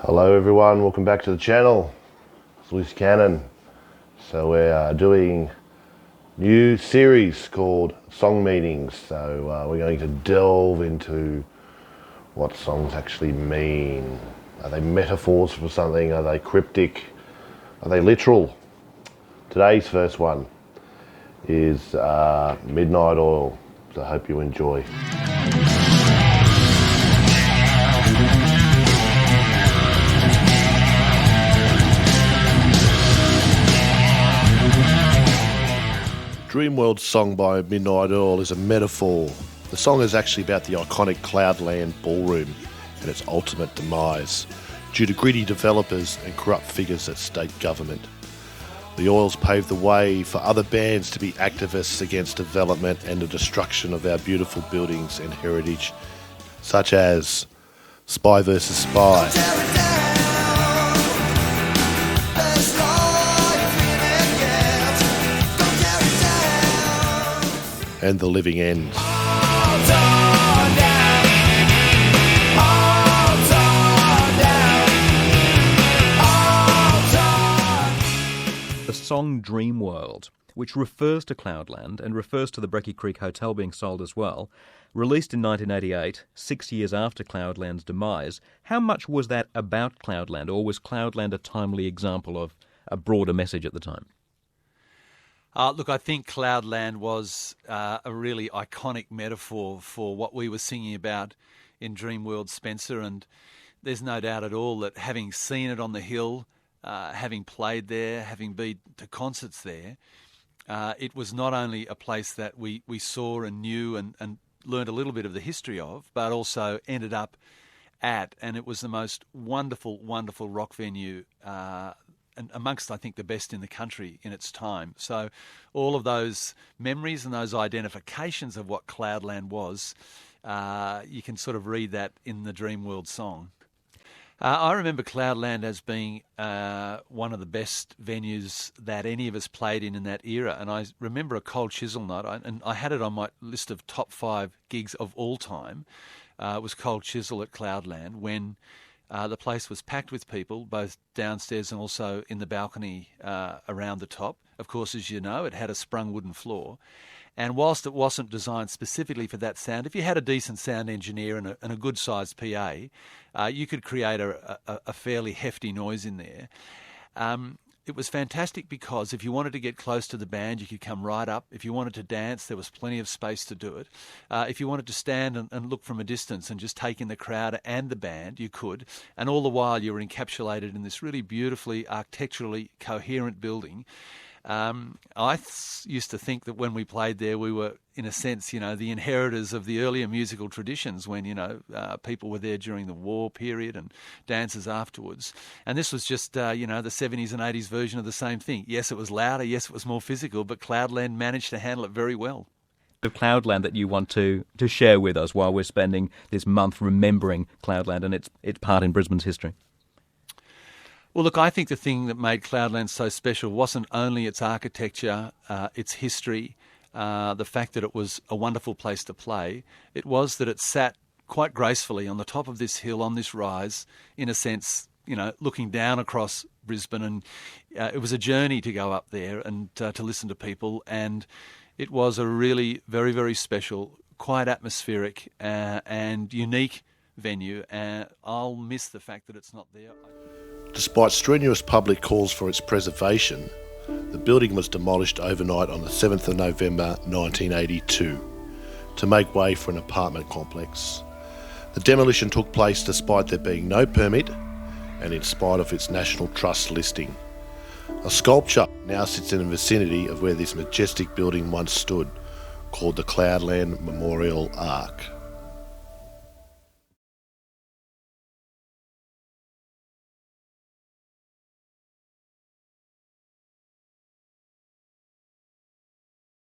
Hello everyone, welcome back to the channel. It's Loose Cannon. So we're doing new series called Song Meanings. So we're going to delve into what songs actually mean. Are they metaphors for something? Are they cryptic? Are they literal? Today's first one is Midnight Oil. So I hope you enjoy. Dreamworld's song by Midnight Oil is a metaphor. The song is actually about the iconic Cloudland ballroom and its ultimate demise due to greedy developers and corrupt figures at state government. The Oils paved the way for other bands to be activists against development and the destruction of our beautiful buildings and heritage, such as Spy vs. Spy, and The Living End. The song Dreamworld, which refers to Cloudland and refers to the Brecky Creek Hotel being sold as well, released in 1988, 6 years after Cloudland's demise. How much was that about Cloudland, or was Cloudland a timely example of a broader message at the time? Look, I think Cloudland was a really iconic metaphor for what we were singing about in Dreamworld, Spencer, and there's no doubt at all that having seen it on the hill, having played there, having been to concerts there, it was not only a place that we saw and knew and learned a little bit of the history of, but also ended up at, and it was the most wonderful, wonderful rock venue and amongst, I think, the best in the country in its time. So all of those memories and those identifications of what Cloudland was, you can sort of read that in the Dreamworld song. I remember Cloudland as being one of the best venues that any of us played in that era. And I remember a Cold Chisel night, and I had it on my list of top 5 gigs of all time. It was Cold Chisel at Cloudland when the place was packed with people, both downstairs and also in the balcony around the top. Of course, as you know, it had a sprung wooden floor. And whilst it wasn't designed specifically for that sound, if you had a decent sound engineer and a good-sized PA, you could create a fairly hefty noise in there. It was fantastic because if you wanted to get close to the band, you could come right up. If you wanted to dance, there was plenty of space to do it. If you wanted to stand and look from a distance and just take in the crowd and the band, you could. And all the while you were encapsulated in this really beautifully, architecturally coherent building. I used to think that when we played there, we were, in a sense, the inheritors of the earlier musical traditions when, people were there during the war period and dancers afterwards. And this was just, the 70s and 80s version of the same thing. Yes, it was louder. Yes, it was more physical, but Cloudland managed to handle it very well. The Cloudland that you want to share with us while we're spending this month remembering Cloudland and its part in Brisbane's history. Well, look, I think the thing that made Cloudland so special wasn't only its architecture, its history, the fact that it was a wonderful place to play. It was that it sat quite gracefully on the top of this hill, on this rise, in a sense, looking down across Brisbane. And it was a journey to go up there and to listen to people. And it was a really very, very special, quite atmospheric and unique venue. I'll miss the fact that it's not there. Despite strenuous public calls for its preservation, the building was demolished overnight on the 7th of November 1982 to make way for an apartment complex. The demolition took place despite there being no permit and in spite of its National Trust listing. A sculpture now sits in the vicinity of where this majestic building once stood, called the Cloudland Memorial Arch.